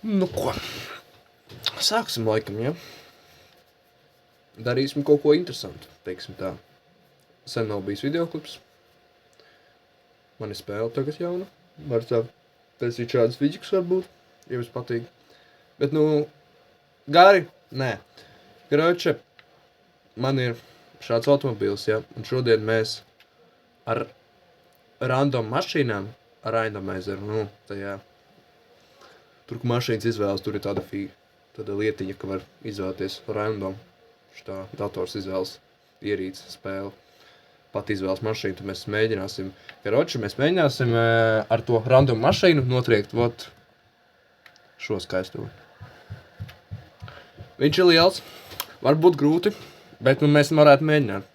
Nu ko, sāksim laikam, ja? Darīsim kaut ko interesantu, teiksim tā. Sen nav bijis videoklips. Man ir spēle tagad jauna. Var tā taisīt šādas vidžikus varbūt, ja jums patīk. Bet nu, gari, nē. Kroče, man ir šāds automobīls, ja? Un šodien mēs ar random mašīnām, ar randomizeru, nu, tajā. Tur, ka mašīnas izvēlas, tur ir tāda lietiņa, ka var izvēlēties random. Šitā dators izvēlas ierīci spēli. Pat izvēlas mašīnu, tad mēs mēģināsim. Karoči, mēs mēģināsim ar to random mašīnu notriekt vot šo skaistumu. Viņš ir liels, varbūt grūti, bet nu, mēs varētu mēģināt.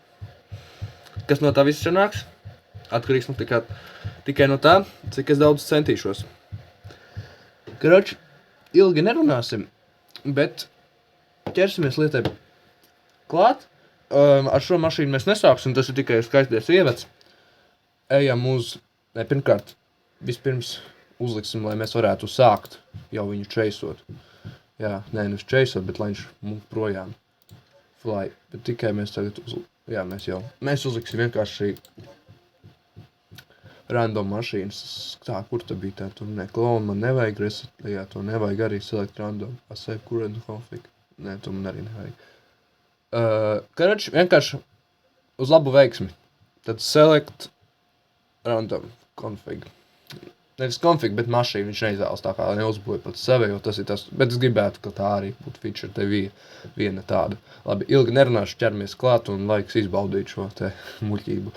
Kas no tā viss sanāks? Atkarīgs nu tikai no tā, cik es daudz centīšos. Karoči, ilgi nerunāsim, bet ķersimies lietai klāt. Ar šo mašīnu mēs nesāksim, tas ir tikai skaisties ievads. Ejam uz, pirmkārt, vispirms uzliksim, lai mēs varētu sākt jau viņu čeisot. Jā, nevis čeisot, bet lai viņš mums projām fly. Bet tikai mēs tagad, mēs uzliksim vienkārši random mašīnas. Tā, kur tā bija tā? Tur ne, klonu man nevajag reset, jā, to nevajag arī select random. Save current config. Nē, to man arī nevajag. Karoči, vienkārši uz labu veiksmi. Tad select random config. Nevis config, bet mašīnu viņš neizvēlas tā kā neuzbūja pats sevi, jo tas ir tas. Bet es gribētu, ka tā arī būtu feature te viena tāda. Labi, ilgi nerunāšu, ķeramies klāt un laiks izbaudīt šo te muļķību.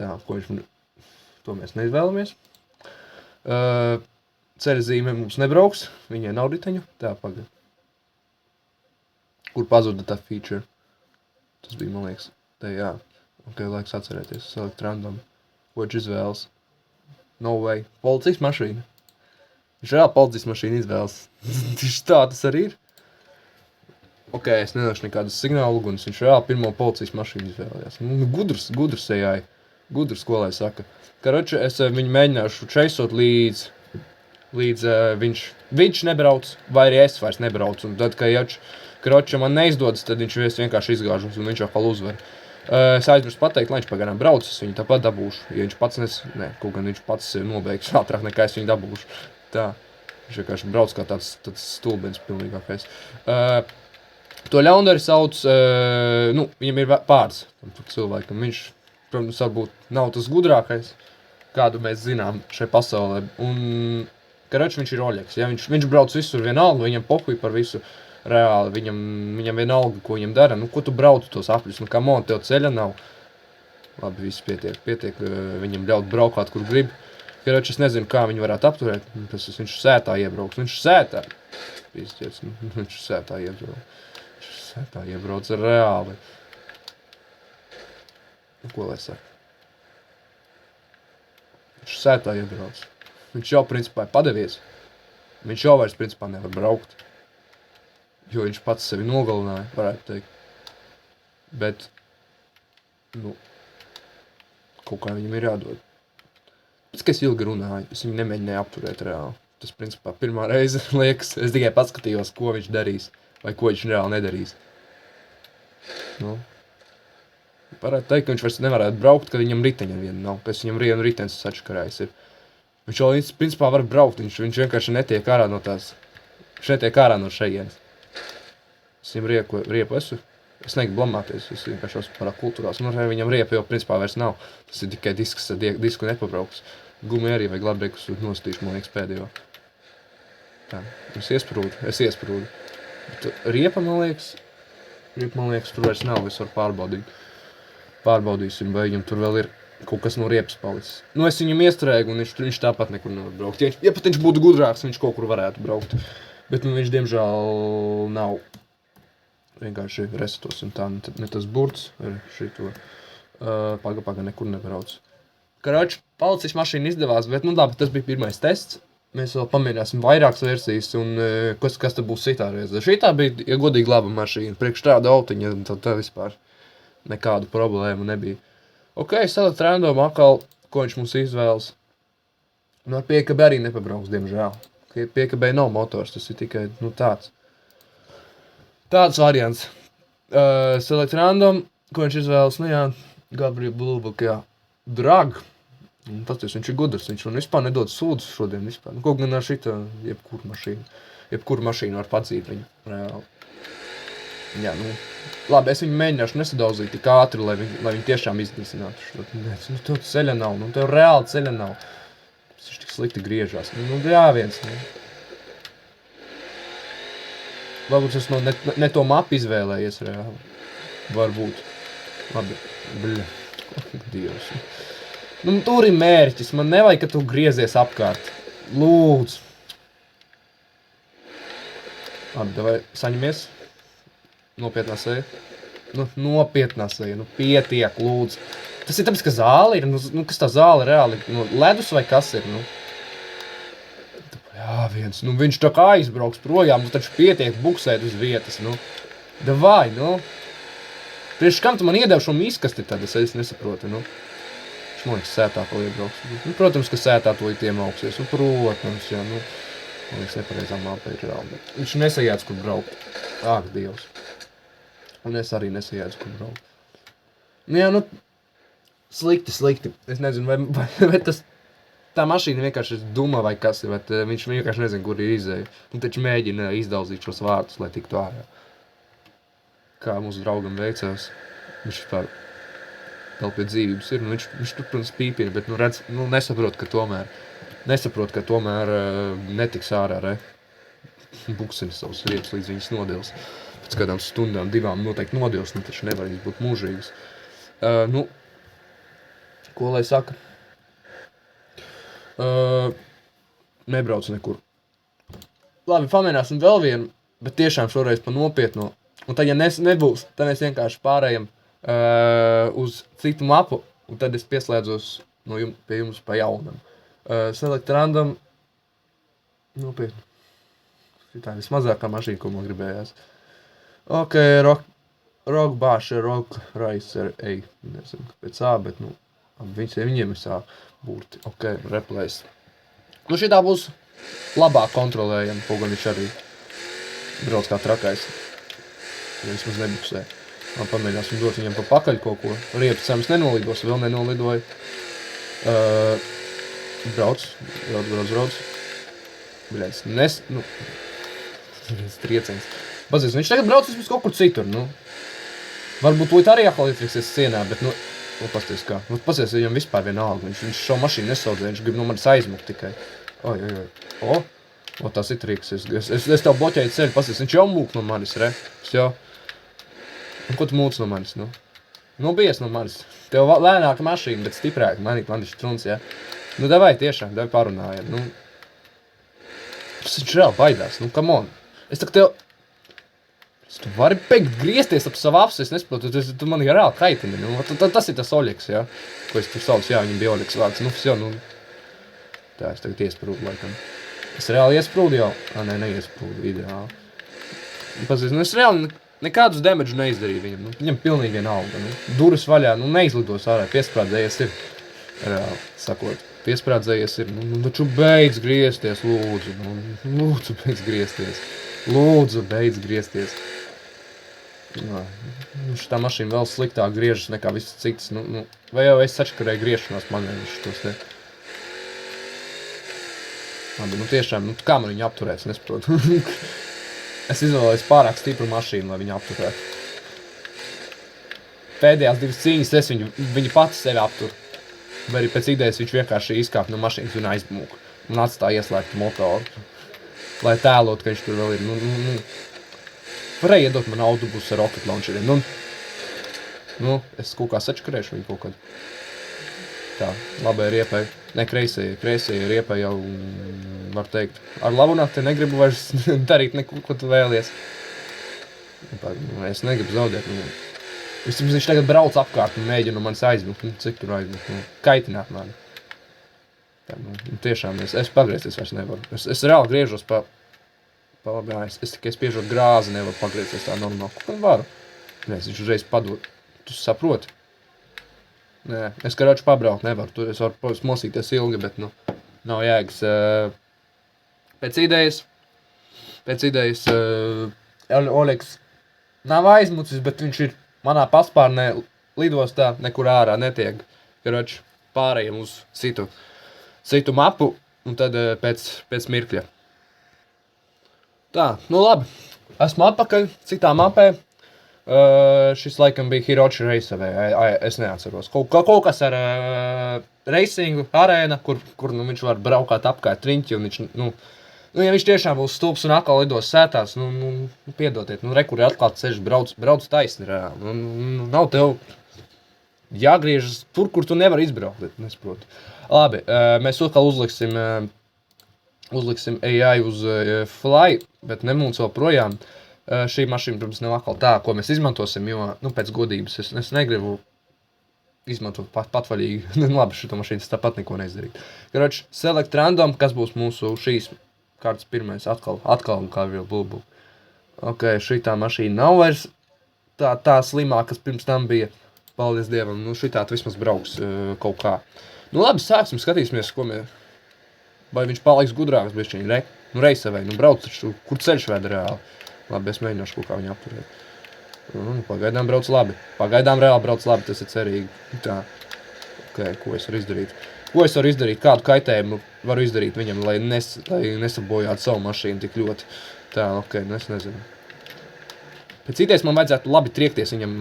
Tā, ko viņš to mēs neizvēlamies. Ceļzīme mums nebrauks, viņai nav riteņu. Tā, pagad. Kur pazuda tā feature? Tas bija, man liekas, te jā. Ok, laiks atcerēties. Select random. Ko viņš izvēlas? No way. Policijas mašīna. Viņš reāli policijas mašīna izvēlas. Tieši tā tas arī ir. Ok, es nedošu nekādas signālu uguns. Viņš reāli pirmo policijas mašīnu izvēlējās. Nu, gudrs ejai. Gudrs, ko lai saka. Karoči, es viņu mēģināšu čeisot līdz viņš nebrauc, vai arī es vairs nebrauc. Un tad, kad Kroča man neizdodas, tad viņš vienkārši izgāžas un viņš atkal uzvar. Es aizmirstu pateikt, lai viņš pagaidām brauc, es viņu tāpat dabūšu. Ja viņš pats kaut gan viņš pats nobeigs ātrāk nekā es viņu dabūšu. Tā, viņš vienkārši brauc kā tāds stulbens pilnīgākais. To ļaundari sauc, viņam ir pārds tam cilvēkam. Viņš, protams, varbūt nav tas gudrākais, kādu mēs zinām šai pasaulē. Un, karoči, viņš ir oļeks, ja? Viņš brauc visur vienalga, viņam pohuj par visu. Reāli, viņam vienalga, ko viņam dara. Nu, ko tu brauc tos apļus? Nu, come on, tev ceļa nav. Labi, viss pietiek viņam ļaut braukāt, kur grib. Karoči, es nezinu, kā viņu varētu apturēt. Viņš sētā iebrauks. Viņš sētā. Viņš sētā iebrauks. Viņš sētā iebrauc reāli. Nu, ko lai saka? Viņš sētā iebrauc. Viņš jau, principā, ir padevies. Viņš jau vairs, principā, nevar braukt. Jo viņš pats sevi nogalināja, varētu teikt. Bet, kaut kā viņam ir jādod. Pēc, ka es ilgi runāju, es viņu nemēģināju apturēt reāli. Tas, principā, pirmā reize, liekas, es tikai paskatījos, ko viņš darīs, vai ko viņš reāli nedarīs. Varētu teikt, ka viņš vairs nevarētu braukt, kad viņam riteņa viena nav, pēc viņam vienu ritenis sačkarājis ir. Viņš jau, principā, var braukt, viņš vienkārši netiek ārā no tās, viņš netiek ārā no šejienes. Es viņam riepu esu. Es negribu blamāties, es vienkārši esmu pārāk kultūrās. Un viņam riepa jau principā vairs nav. Tas ir tikai disks, disku nepabrauks. Gumi arī vajag labi reikus nostīšu, man liekas, pēdējo. Tā, es iesprūdu. Bet riepa, man liekas, tur vairs nav, es varu pārbaudīt. Pārbaudīsim, vai viņam tur vēl ir kaut kas no riepas palicis. Nu, es viņam iestrēgu, un viņš tāpat nekur nevar braukt. Ja pat viņš būtu gudrāks, viņš kaut kur varētu braukt. Bet viņš, diemžēl, nav. Vienkārši resetosim tā, ne tas burts ar šito. Paga, nekur nebrauc. Karoči, policijas mašīna izdevās, bet, labi, tas bija pirmais tests. Mēs vēl pamēģināsim vairākas versijas, un kas tad būs citā reizē. Šitā bija, ja godīgi, laba mašīna. Priekš tāda autiņa, tad vispār nekādu problēmu nebija. Ok, select random atkal, ko viņš mums izvēlas. Nu, ar piekabi arī nepabrauks, diemžēl. Piekabēji nav motors, tas ir tikai, tāds. Tāds variants. Select random, ko viņš izvēlas, Gabriel Bluebook, Drag. Paties, viņš ir gudrs, viņš man vispār nedod sūdzu šodien vispār. Kaut gan ar šita jebkuru mašīnu var padzīt viņu. Reāli. Jā, labi, es viņu mēģināšu nesadauzīt tik ātri, lai viņi tiešām iznīcinātu. Tev ceļa nav, tev reāli ceļa nav. Viņš tik slikti griežās. Viens. Varbūt es ne to mapu izvēlējies reāli. Varbūt. Labi. Dievs. Tur ir mērķis. Man nevajag, ka tu griezies apkārt. Lūdzu. Labi, davai saņemies. Nopietnā seja. Nopietnā seja. Pietiek, lūdzu. Tas ir tāpēc, ka zāle ir. Kas tā zāle reāli? Ledus vai kas ir? Jā, viens. Viņš tā kā aizbrauks projām. Taču pietiek buksēt uz vietas. Davai, Priekš kam tu man iedev šo miskasti tad? Es nesaprotu, Viņš man liekas sētā paliebrauks. Protams, ka sētā to ir iemauksies. Protams, jā, Man liekas nepareizā māpē ir reāli. Viņš nesajēdz, kur braukt. Ak, Dievs. Un es arī nesajēdzu, kur braukt. Jā, slikti. Es nezinu, vai tā mašīna vienkārši ir duma vai kas ir, vai viņš vienkārši nezina, kur ir izēja. Taču mēģina izdaudzīt šos vārtus, lai tiktu ārā. Kā mūsu draugam veicās, viņš vispār vēl pie dzīvības ir. Viņš tur, protams, pīpina, bet nesaprot, ka tomēr netiks ārā, buksina savas vietas, līdz viņas nodils. Pēc kādām stundām, 2 noteikti nodils, taču nevar viņas būt mūžīgas. Ko lai saka? Nebrauc nekur. Labi, pamēģināsim vēl vienu, bet tiešām šoreiz pa nopietno. Un tad, ja nebūs, tad mēs vienkārši pārējam uz citu mapu, un tad es pieslēdzos pie jums pa jaunam. Select random. Nopietni. Tā ir vismazākā mašīna, ko man gribējās. Ok, Rock Basher, Rock Racer, nezinu, kāpēc bet, viņiem ir sā burti. Ok, replace. Šitā būs labāk kontrolējama, kaut gan viņš arī brauc kā trakais. Ja vismaz nebuksē. Pamēģināsim dot viņam pa pakaļ kaut ko. Riepu cems nenolidos, vēl nenolidoju. Brauc. Bļēc, trieciens. Pazies, viņš tagad brauc vismaz kaut kur citur, Varbūt tūlīt arī atkal sienā, bet, pasties kā. Pasies, viņam vispār vienalga. Viņš šo mašīnu nesaudzē, viņš grib no manis aizmukt tikai. Tas ir triks. Es tev bloķēju ceļu, pasies, viņš jau mūk no manis, Un ko tu mūc no manis, Bies no manis. Tev lēnāka mašīna, bet stiprāka. Man ir štruns, Davai tiešām, parunājam, Tas viņš reāli baidās, come on. Es tak tev... Tu vari beigt griezties ap savu apsi, es nesaprotu, tu mani reāli kaitini, Tas ir tas Oļeks, ko es tur saucu, viņam bija Oļeks vārds, Tā, es tagad iesprūdu, laikam. Es reāli iesprūdu jau? Neiesprūdu, ideāli. Pazies, es reāli nekādus damage neizdarīju viņam, viņam pilnīgi vienalga, Duras vaļā, neizlidos ārā, piesprādzējies ir, reāli sakot. Piesprādzējies ir, taču beidz griezties, lūdzu, lūdzu, beidz griezties. Šitā mašīna vēl sliktāk griežas nekā visas citas, vai jau es sačakarēju griešanās manēvišķi tos te. Labi, tiešām, kā man viņu apturēt, es nesaprotu. Es izvēlējos pārāk stipru mašīnu, lai viņu apturētu. Pēdējās 2 cīņas viņa pati sevi aptur. Vai arī pēc idejas viņš vienkārši izkāp no mašīnas un aizmūk. Un atstāja ieslēgtu motoru. Lai tēlot, ka viņš tur vēl ir. Varēja iedot man autobusu ar rocket launcheriem. Es kaut kā sačakarēšu viņu kaut kad. Tā, labai riepai. Ne, kreisai riepai jau, var teikt. Ar lavunāt te negribu vairs darīt neko, ko tu vēlies. Es negribu zaudēt. Vismaz viņš tagad brauc apkārt un mēģina no manis aizmukt. Cik tur aizmukt? Kaitināt mani. Tā, tiešām, es pagriezties vairs nevaru. Es reāli griežos pa labi, es tikai spiežot grāzi, nevaru pagriezties tā normāli. Ko varu? Viņš uzreiz padod. Tu saproti? Nē, es karāču pabraukt nevaru. Es varu mosīties ilgi, bet nav jēgas pēc idejas Oļegs nav aizmucis, bet viņš ir manā paspārnē lidostā nekur ārā netiek. Karoči, pārējiem uz citu mapu, un tad pēc mirkļa. Tā, nu labi. Esmu atpakaļ citā mapē. Šis laikam bija Hiroči Reisavē, es neatceros. Kaut kas ar reisingu arēna, kur viņš var braukāt apkārt riņķi, un viņš, ja viņš tiešām būs stulbs un atkal lidos sētās, piedodiet, rekur ir atklāts ceļš, brauc taisni reāli. Nav tev jāgriežas tur, kur tu nevari izbraukt, nesaprotu. Labi, mēs atkal uzliksim AI uz Fly, bet nemūc vēl projām. Šī mašīna, protams, nav atkal tā, ko mēs izmantosim, jo, pēc godības es negribu izmantot patvaļīgi. Labi, šito mašīnas tāpat neko neizdarīt. Karoči, select random, kas būs mūsu šīs kārtas pirmais, atkal kā vēl bulbu. Ok, šitā mašīna nav vairs tā slimā, kas pirms tam bija. Paldies Dievam, šitā vismaz brauks kaut kā. Labi, sāksim, skatīsimies, vai viņš paliks gudrāks, bišķiņ, Reisavē, brauc taču, kur ceļš veda reāli. Labi, es mēģināšu kaut kā viņu apturēt. Pagaidām brauc labi. Pagaidām reāli brauc labi, tas ir cerīgi. Tā. Ok, ko es varu izdarīt? Kādu kaitējumu varu izdarīt viņam, lai nesabojātu savu mašīnu tik ļoti? Tā, ok, es nezinu. Pēc idejas man vajadzētu labi triekties viņam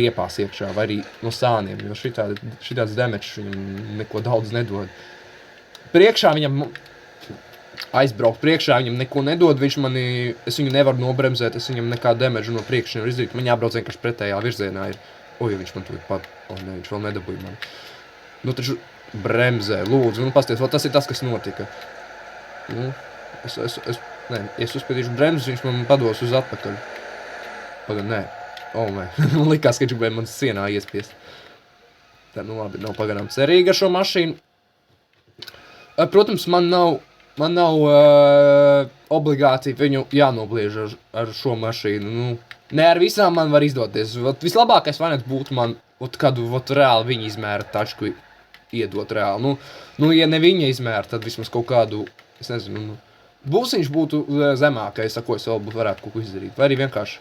riepās iekšā, vai arī no sāniem, jo šitāds damage viņam neko daudz nedod. Priekšā viņam aizbraukt priekšā, viņam neko nedod, es viņu nevaru nobremzēt, es viņam nekā damage no priekša nevaru izdarīt, man jābrauc vienkārši pretējā virzienā ir. Viņš man tūlīt pat, viņš vēl nedabūja mani. Taču bremzē, lūdzu, pasties, tas ir tas, kas notika. Es uzspiedīšu bremzes, viņš man pados uz atpakaļ. Pagad, nē. Nē. Man likās, ka viņš gribēja man sienā iespiest. Tā, labi, nav pagadām cerīgi ar šo mašīnu. Protams, man nav obligāti viņu jānobliež ar šo mašīnu. Ne ar visām man var izdoties. Vislabākais variants būtu man kādu reāli viņa izmēra tačku iedot reāli. Ja ne viņa izmēra, tad vismaz kaut kādu, es nezinu, būsiņš būtu zemākais, ko es vēl varētu kaut ko izdarīt. Vai arī vienkārši,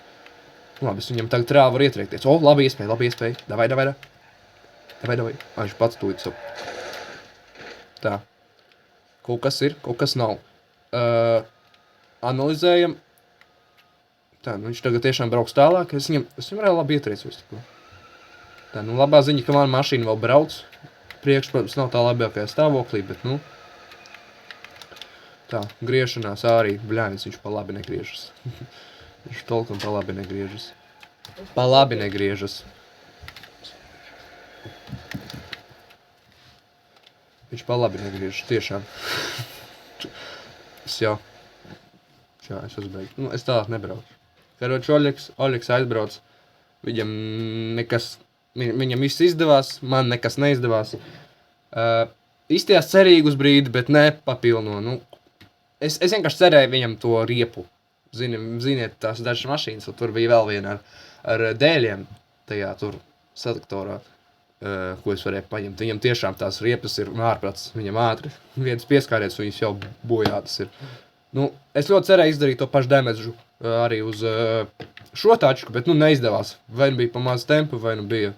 labi, es viņam tagad reāli varu ietriekties. Labi iespēja. Davai. Viņš pats tūlīt savu. Tā. Kaut kas ir, kaut kas nav. Analizējam. Tā, viņš tagad tiešām brauks tālāk. Es viņam reāli labi ietriecos. Tā, labā ziņa, ka man mašīna vēl brauc. Priekš, protams, nav tā labākajā stāvoklī, bet, tā, griešanās arī, bļāņas, viņš pa labi negriežas. Viņš tolkam pa labi negriežas. Pa labi negriežas. Viņš pa labi negriežas, tiešām. Es uzbeigtu. Es tālāk nebraucu. Karoči, Oļegs aizbrauc. Viņam viss izdevās, man nekas neizdevās. Izstījās cerīgi uz brīdi, bet ne papilno. Es vienkārši cerēju viņam to riepu. Ziniet, tās dažas mašīnas, tur bija vēl viena ar dēļiem tajā tur selektorā, ko es varēju paņemt. Viņam tiešām tās riepas ir ārprats, viņam ātri. Viens pieskāriets, viņas jau bojātas ir. Es ļoti cerēju izdarīt to pašu damedžu arī uz šo tačku, bet neizdevās. Vai bija pa maz tempu, vai bija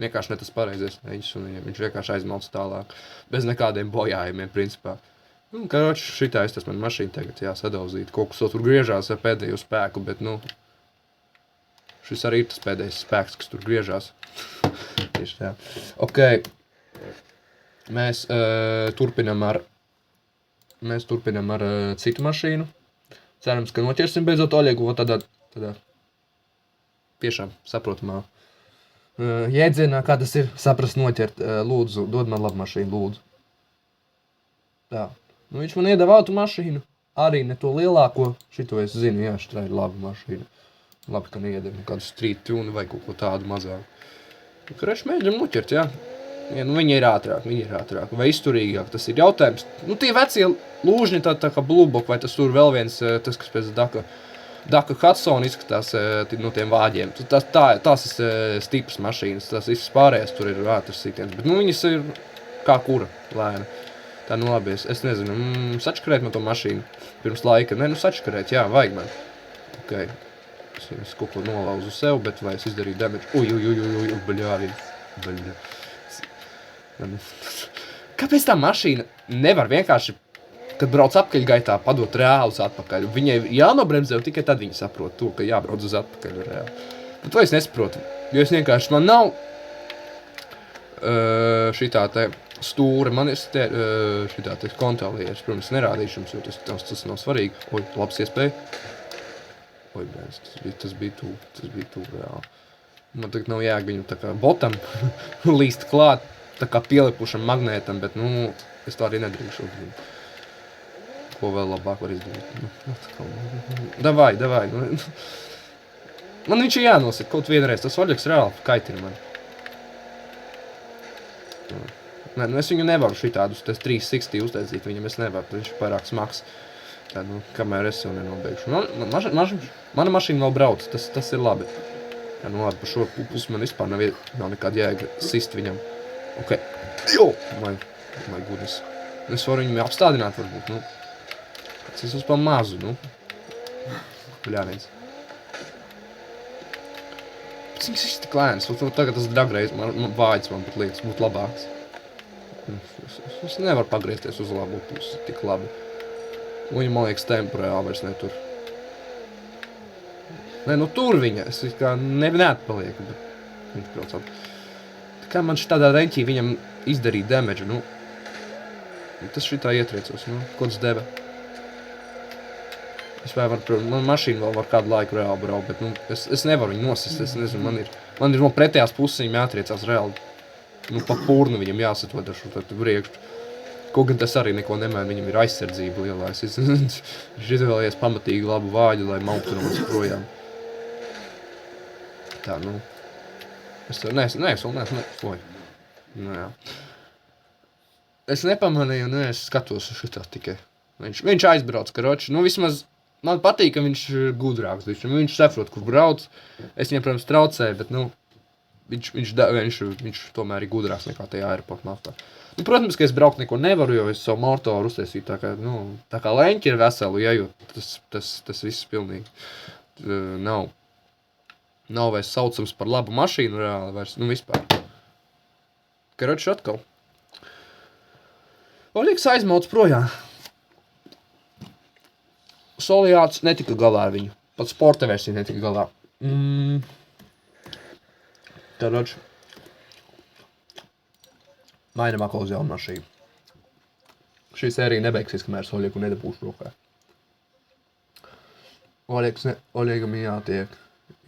vienkārši ne tas pareizais neņas, un viņš vienkārši aizmalca tālāk. Bez nekādiem bojājumiem, principā. Karoči, šitais tas man mašīna tagad sadauzīt. Kaut kas tur griežās ar pēdējo spēku, bet, šis arī ir tas pēdējais spēks, kas tur griežās. Tieši tā. Ok. Mēs turpinam ar citu mašīnu. Cerams, ka noķersim beidzot Oļegu, tādā tiešām saprotamā jēdzienā, kā tas ir saprast noķert. Lūdzu, dod man labu mašīnu, lūdzu. Tā. Viņš man iedeva automašīnu, arī ne to lielāko, šito es zinu, šitā ir laba mašīna. Labi, ka neiedeva kādu street tune vai kaut ko tādu mazāku. Karoči, mēģinam noķert, viņi ir ātrāk, vai izturīgāk, tas ir jautājums. Tie vecie lūžņi, tā kā Bluebok, vai tas tur vēl viens, tas, kas pēc Daka Hudson izskatās no tiem vāģiem. Tās ir stipras mašīnas, tās visas pārējās tur ir ātras sitiens, bet viņas ir kā kura lēna. Tā, nu labi, es nezinu, sačakarēt man to mašīnu pirms laika. Nē, nu sačakarēt, jā, vajag man. Okay. Es kaut ko nolauzu sev, bet vai es izdarīju damage? Baļā. Kāpēc tā mašīna nevar vienkārši, kad brauc apkaļgaitā, padot reālus atpakaļ? Viņai jānobremzē, un tikai tad viņi saprot to, ka jābrauc uz atpakaļ reāli. Bet to es nesaprotu, jo es vienkārši, man nav šitā te stūra, man ir šitā te kontrolieris, protams, nerādīšu jums, jo tas nav svarīgi. Oi, labs iespēja. Oi, bēns, tas bija tū reāli. Man tagad nav jēga viņu tā kā botam līst klāt, tā kā pielipušam magnētam, bet, nu, es tā arī nedrīkšu. Ko vēl labāk var izdarīt? Davai. Man viņš ir jānosaka kaut vienreiz, tas vaļaks reāli kaitina mani. Nē, nu es viņu nevaru šitādus, tas 360 uztaisīt viņam, es nevaru, viņš ir pārāk smags. Tā, nu, kamēr es jau nenobeigšu. Mana mašīna vēl brauc, tas ir labi. Jā, nu labi, par šo pusi man vispār nav nekāda jēga sist viņam. Ok. Jo! My goodness. Es varu viņu apstādināt varbūt, nu. Tas ir uzpār mazu, nu. Bļāviens. Pēc viņas ir tik lēns, tagad tas dragreiz vājas man pat liekas, būtu labāks. Es nevaru pagriezties uz labu pusi, tik labi. Viņa, man liekas, temporāli vairs netur. Nē, nu tur viņa, es kā neatpalieku, bet viņš brauc ap. Tā kā man šitādā reņķī viņam izdarīja damage, nu. Tas šitā ietriecos, nu, kods deva. Es vai varu, man mašīna vēl var kādu laiku reāli braukt, bet, nu, es nevaru viņu nosist, es nezinu, man ir no pretējās puses viņam jātriecās reāli. Nu, pa pūrnu viņam jāsatved ar šo tādu priekšu. Kaut gan tas arī neko nemēr, viņam ir aizsardzība lielā. Viņš izvēlējies pamatīgi labu vāļu, lai mauktu no manis projām. Tā, nu. Es vēl neesmu. Nu, jā. Es nepamanīju, nu, es skatos uz šitā tikai. Viņš aizbrauc, karoči. Nu, vismaz man patīk, ka viņš ir gudrāks. Viņš saprot, kur brauc. Es viņam, protams, traucēju, bet, nu, viņš tomēr ir gudrāks nekā tajā aeroporta naftā. Nu, protams, ka es braukt neko nevaru, jo es savu motoru uztaisīju tā kā, nu, tā kā leņķi ir veseli, ja, jo tas viss pilnīgi nav vairs saucams par labu mašīnu reāli vairs, nu, vispār. Karoči atkal. Oļiks aizmauc projām. Soliāts netika galā ar viņu. Pat sporta versija netika galā. Karoči. Mainam atkal uz jaunu mašīnu. Šī sērija nebeigsies, kamēr es Oļieku nedabūšu rokā. Oļiekam ir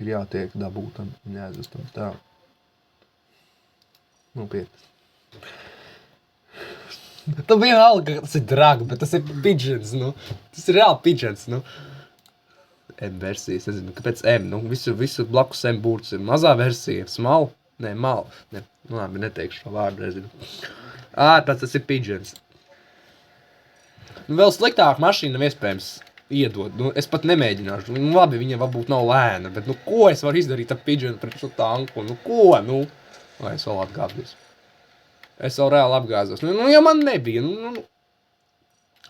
jātiek dabūtam un jāizvestam tā. Nopietni. Tu vienalga, ka tas ir dragi, bet tas ir pigeons, nu. Tas ir reāli pigeons, nu. M versijas, nezinu, kāpēc M, nu, visu blakus M būrts ir mazā versija, small. Nē, mal. Ne, nu labi, neteikšu šo vārdu rezinu. Ārpēc tas ir pigeons. Nu, vēl sliktāk mašīna nav iespējams iedot. Nu, es pat nemēģināšu. Nu, labi, viņa varbūt nav lēna, bet nu, ko es varu izdarīt ar pigeonu pret šo tanku? Nu, ko? Nu, lai es vēl atgāzos. Es vēl reāli apgāzos. Nu, ja man nebija, nu,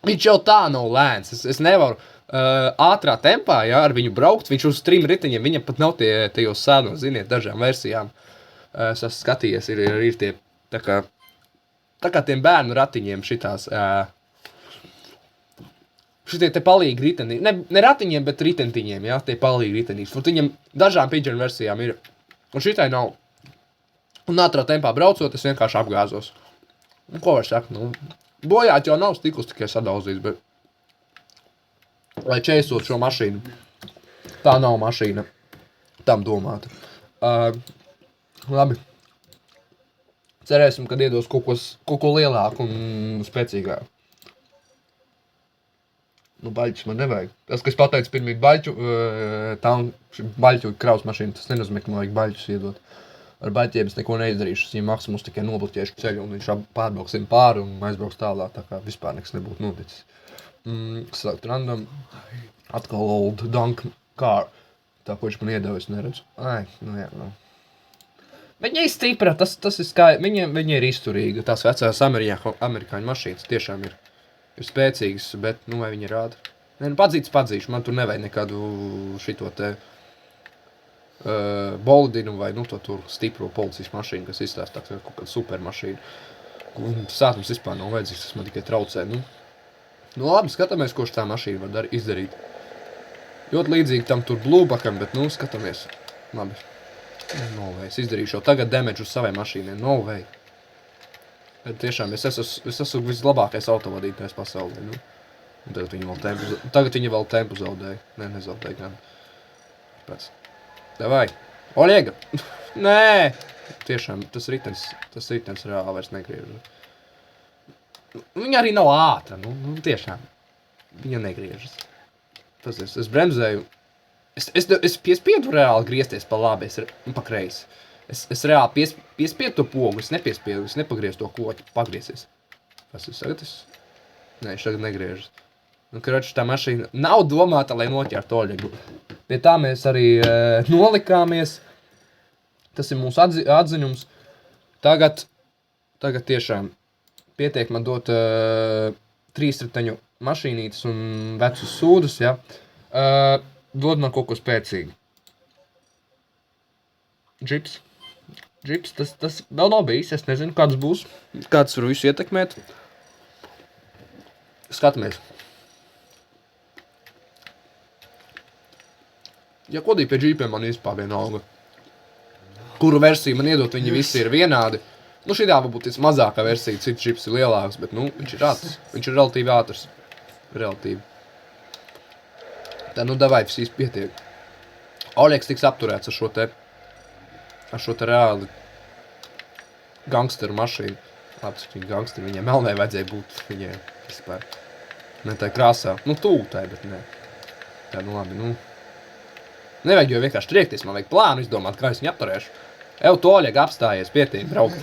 viņš jau tā nav lēns. Es nevaru ātrā tempā, ja, ar viņu braukt. Viņš uz 3 riteņiem, viņam pat nav tajos sēnos, ziniet, dažām versijām. Es esmu skatījies, ir tie, tā kā tiem bērnu ratiņiem šitās, šitie te palīgi riteni, ne ratiņiem, bet ritentiņiem, jā, tie palīgi ritenīs. Un viņam dažām pigeon versijām ir, un šitai nav. Un ātrā tempā braucot, es vienkārši apgāzos. Un ko var sakt, nu, bojāt jau nav stikls tikai sadauzīts, bet, lai čēsot šo mašīnu, tā nav mašīna, tam domāta. Labi. Cerēsim, kad iedos kaut ko lielāku un spēcīgāku. Nu, baļķis man nevajag. Tas, kas pateica pirmīt baļķu, baļķu kraus mašīnu, tas nenozīmē, ka man vajag baļķus iedot. Ar baļķiem es neko neizdarīšu, es viņam maksimus tikai nobloķēšu ceļu, un viņš pārbrauksim pāri un aizbrauks tālāk, tā kā vispār nekas nebūtu noticis. Select random. Atkal old dunk car. Tā, ko viņš man iedeva, es neredzu. Ai, nu jā, nu. Viņa ir stipra, tas ir skaidrs. Viņa ir izturīga. Tās vecās amerikāņu mašīnas tiešām ir spēcīgas, bet, nu, vai viņi rāda? Nē, nu, padzīšu. Man tur nevajag nekādu šito te bolidinu vai, nu, to tur stipro policijas mašīnu, kas izstāsta tā, kaut kāda supermašīna. Sātums vispār nav vajadzīgs, tas man tikai traucē, nu. Nu, labi, skatāmies, ko tā mašīna var izdarīt. Ļoti līdzīgi tam tur blūbakam, bet, nu, skatāmies. Labi. No way, es izdarīšu jau tagad damage uz savai mašīnai. No way. Bet tiešām, es esmu vislabākais autovadītājs pasaulē, nu. Un tagad viņa vēl tempu zaudēja. Nē, nezaudēja gan. Pēc. Davai. Oļiega! Nē! Tiešām, tas ritens reāli vairs negriežas. Viņa arī nav ātra, nu tiešām. Viņa negriežas. Es bremzēju. Es piespiedu reāli griezties pa labi, pa kreisi. Es reāli piespiedu to pogu, es nepagriez to koķi, pagriesies. Kas es tagad? Nē, tagad negriežas. Nu, karoči, tā mašīna nav domāta, lai noķertu Oļegu. Pie tā mēs arī nolikāmies. Tas ir mūsu atziņums. Tagad tiešām pietiek man dot 3 riteņu mašīnītes un vecus sūdus, ja. Dod man kaut ko spēcīgu. Džips, tas vēl nav bijis, es nezinu, kāds būs. Kāds var visu ietekmēt. Skatāmies. Ja kodīgi pie džipiem man vispār vienalga. Kuru versiju man iedot, viņi visi ir vienādi. Nu, šitā varbūt ir mazākā versija, cits džips ir lielāks, bet, nu, viņš ir ātrs. Viņš ir relatīvi ātrs. Relatīvi. Tā, nu, davai, viss pietiek. Oļegs tiks apturēts ar šo te reāli gangsteru mašīnu. Labi, cik viņi gangsteri, viņiem melnē vajadzēja būt, viņiem vispār. Ne tā krāsā. Nu, tūtai, bet ne. Tā, nu, labi, nu. Nevajag jau vienkārši triekties, man vajag plānu izdomāt, kā es viņu apturēšu. Ev, tu, Oļeg, apstājies, pietiek braukt.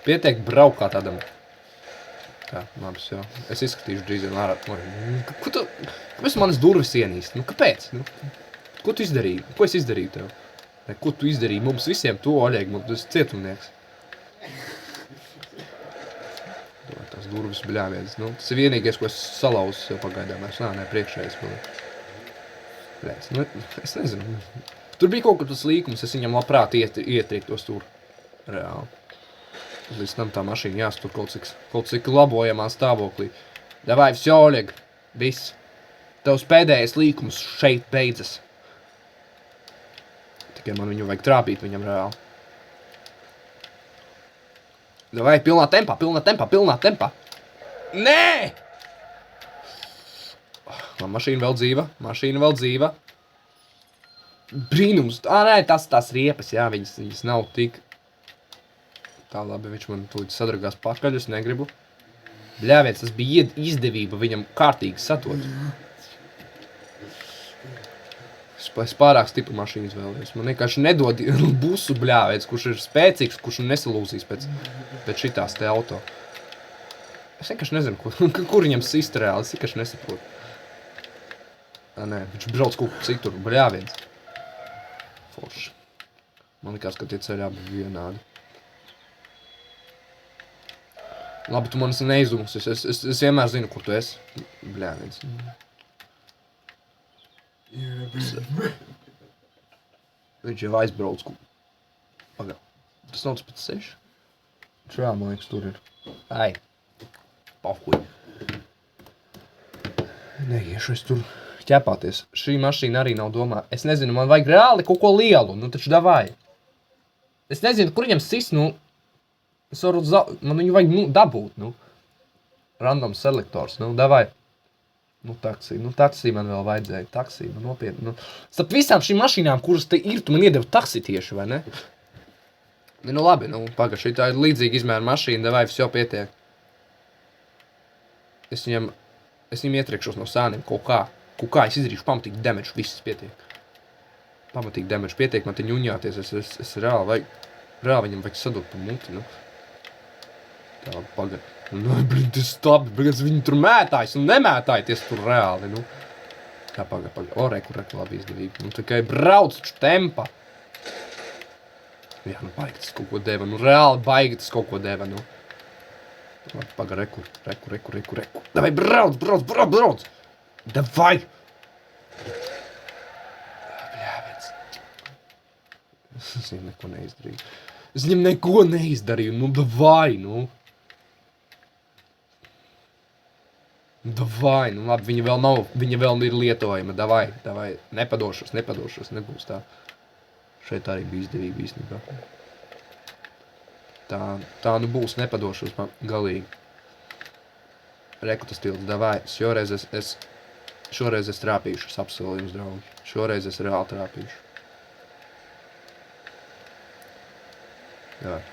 Pietiek braukt kā tādam. Tā, labs, jā. Es izskatīšu drīzvien ārā. Kāpēc manas durvis ienīst? Nu, kāpēc? Nu, ko tu izdarīji? Ko es izdarīju tev? Ne, ko tu izdarīji mums visiem? Tu, Oļeg, tu esi cietumnieks. Tās durvis bļāviedas. Nu, tas ir vienīgais, ko es salauzu jau pagaidām. Nē, priekšējais vēl. Nu, es nezinu. Tur bija kaut kas līkums, es viņam labprāt ietriektos tur. Reāli. Līdz tam tā mašīna jāstur kaut cik labojamā stāvoklī. Davai, vs, Oļeg, viss. Tavs pēdējais līkums šeit beidzas. Tikai man viņu vajag trāpīt viņam reāli. Davai, pilnā tempā. Nē! Man mašīna vēl dzīva. Brīnums. Nē, tās riepas, jā, viņas nav tik. Tā labi, viņš man tūlīt sadragās pakaļ, es negribu. Bļāviens, tas bija izdevība viņam kārtīgi satot. Es pārāk stipru mašīnu izvēlējos. Man vienkārši nedod busu bļāviens, kurš ir spēcīgs, kurš nesalūzīs pēc šitās te auto. Es vienkārši nezinu, kur viņam sist reāli, es vienkārši nesaprotu. Nē, viņš brauc kaut kur citur, bļāviens. Forši. Man likās, ka tie ceļā bija vienādi. Labi, tu man esi neizdumus, es vienmēr zinu, kur tu esi. Bļāviens. Viņš jau aizbrauc. Pagā. Tas nav tas pēc 6? Čā, man liekas, tur ir. Ai. Pahuj. Neiešu es tur ķepāties. Šī mašīna arī nav domā. Es nezinu, man vajag reāli kaut ko lielu. Nu, taču davai. Es nezinu, kur viņam sis, nu. Es varu, man viņu vajag, nu, dabūt, nu. Random selektors, nu, davai. Nu, taksī man vēl vajadzēja. Taksī, nu, nopietni, nu. Starp visām šīm mašīnām, kuras te ir, tu man iedevi taksi tieši, vai ne? Nu, labi, nu, paga, šitā ir līdzīga izmēra mašīna, davai, viss jau pietiek. Es viņam ietriekšos no sāniem kaut kā. Kaut kā es izdarīšu pamatīgi damage, viss pietiek. Pamatīgi damage, pietiek man te ņuņāties, es reāli viņam vajag sadot pa muti, nu. Tā, paga. Nu, blin, tas stabi, bet viņi tur mētājas un nemētājoties tur reāli, nu. Tā, paga. O, reku, labi izdevīgi. Nu, tikai brauc taču tempa. Jā, nu baigi tas kaut ko deva, nu reāli baigi tas kaut ko deva, nu. Paga, reku. Davai, brauc! Davai! Bļāvēc. Es viņam neko neizdarīju. Nu, davai, nu. Davai, nu labi, viņa vēl ir lietojama, davai. Nepadošos, nebūs tā. Šeit arī bija izdevīgi īstenībā. Tā nu būs, nepadošos man galīgi. Reku tas tilts, davai, šoreiz es trāpīšu, es apsolu jums, draugi. Šoreiz es reāli trāpīšu. Davai.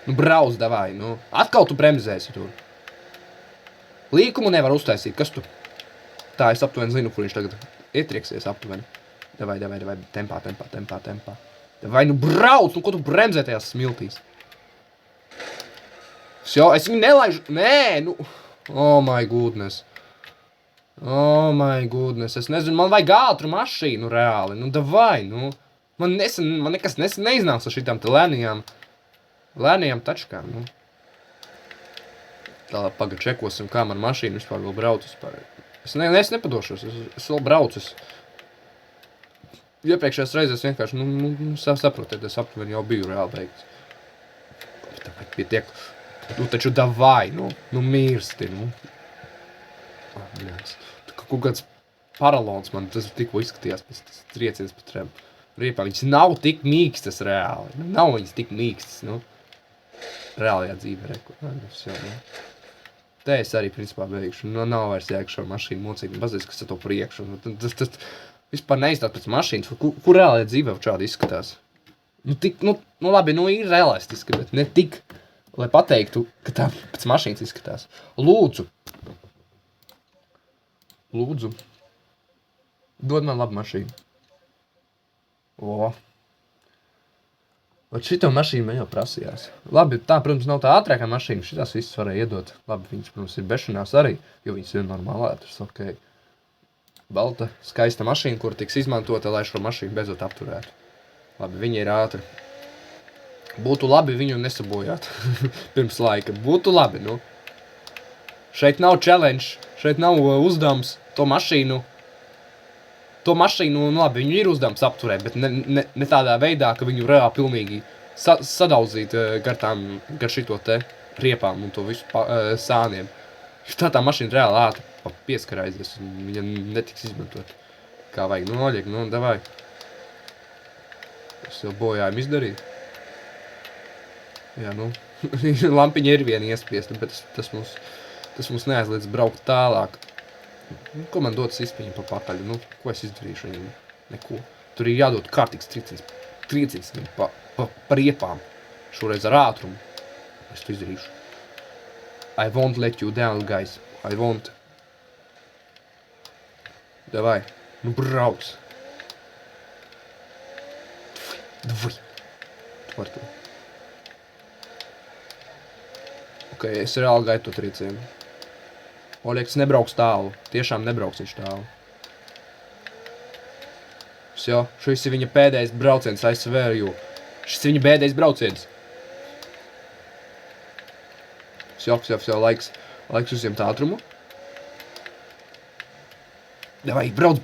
Nu brauc, davai, nu. Atkal tu bremzēsi tur. Līkumu nevar uztaisīt, kas tu? Tā, es aptuveni zinu, kur viņš tagad ietrieksies aptuveni. Davai, tempā. Davai, nu brauc, nu ko tu bremzē tajās smiltīs? Es viņu nelaižu, nē, nu, oh my goodness, es nezinu, man vajag ātru mašīnu reāli, nu davai, nu, man nekas neiznāks ar šitām te lēnījām tačkām, nu. Tālāk paga čekosim, kā man mašīna vispār vēl brauc vispār. Es nepadošos, es vēl braucu. Iepriekšējās reizes vienkārši, saprotiet, es aptuveni jau biju reāli beigts. Tāpēc pietiek, nu taču davai, nu mirsti, nu. Kaut kāds paralons man tas tikko izskatījās pēc tas trieciens pa riepām. Viņas nav tik mīkstas reāli, nav viņas tik mīkstas, nu. Reālajā dzīvē, reku. Te es arī, principā, beigšu. Nav vairs jēga šo mašīnu mocīgi. Bazies, kas to priekšu. Tas vispār neizstāt pēc mašīnas. Kur reālajā dzīvē šādi izskatās? Nu labi, ir realistiski, bet ne tik, lai pateiktu, ka tā pēc mašīnas izskatās. Lūdzu. Dod man labu mašīnu. Ot šito mašīnu man jau prasījās. Labi, tā, protams, nav tā ātrākā mašīna. Šitās visas varēja iedot. Labi, viņas, protams, ir bešanās arī, jo viņas ir normāli ātras, ok. Balta, skaista mašīna, kur tiks izmantota, lai šo mašīnu beidzot apturētu. Labi, viņa ir ātra. Būtu labi viņu nesabojāt pirms laika. Būtu labi, nu. Šeit nav challenge, šeit nav uzdevums to mašīnu, labi, viņu ir uzdevums apturēt, bet ne tādā veidā, ka viņu reāli pilnīgi sadaudzīt gar šito te riepām un to visu sāniem. Tā mašīna reāli ātri pieskara aizies, un viņa netiks izmantot. Kā vajag, nu, Oļeg, nu, davai. Es jau bojājumu izdarīju. Jā, nu, lampiņa ir viena iespiesta, bet tas mums neaizliedz braukt tālāk. Ko man dotas izpiņa pa pakaļ? Nu, ko es izdarīšu viņam? Neko. Tur ir jādod kārtīgs trieciens pa riepām. Šoreiz ar ātrumu. Es to izdarīšu. I won't let you down, guys. I won't. Davai. Nu, brauc. Davai. Tu var to. Ok, es reāli gaidu to triecienu. Oļegs nebrauks tālu. Tiešām nebrauks viņš tālu. Šis ir viņa pēdējais brauciens, I swear you. Šis ir viņa pēdējais brauciens. Laiks uzņemt ātrumu. Davai, brauc!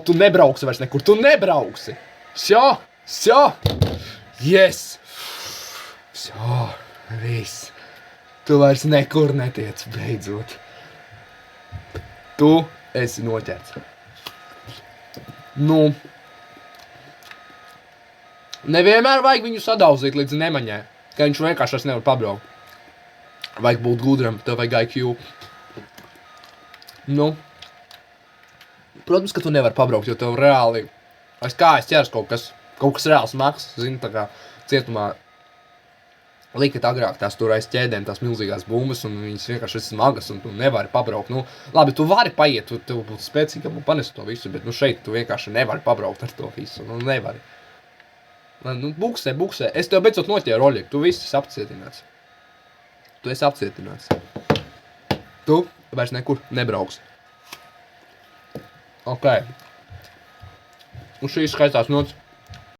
Tu nebrauksi vairs nekur, tu nebrauksi! Yes! Viss. Tu vairs nekur netiec, beidzot. Tu esi noķerts. Nu. Nevienmēr vajag viņu sadauzīt līdz nemaņai, ka viņš vienkārši vairs nevar pabraukt. Vajag būt gudram, tev vajag IQ. Nu. Protams, ka tu nevari pabraukt, jo tev reāli aiz kājas ķers kaut kas reāls maks, zini, tā kā cietumā likat agrāk tās tur aiz ķēdēm, tās milzīgās bumbas, un viņas vienkārši ir smagas, un tu nevari pabraukt. Nu, labi, tu vari paiet, tev būtu spēcīgam un panest to visu, bet nu šeit tu vienkārši nevari pabraukt ar to visu, nu nevari. Nu, buksē. Es tev beidzot noķēru, Oļeg, tu viss esi apcietināts. Tu esi apcietināts. Tu vairs nekur nebrauks. Ok. Un šīs skaistās nots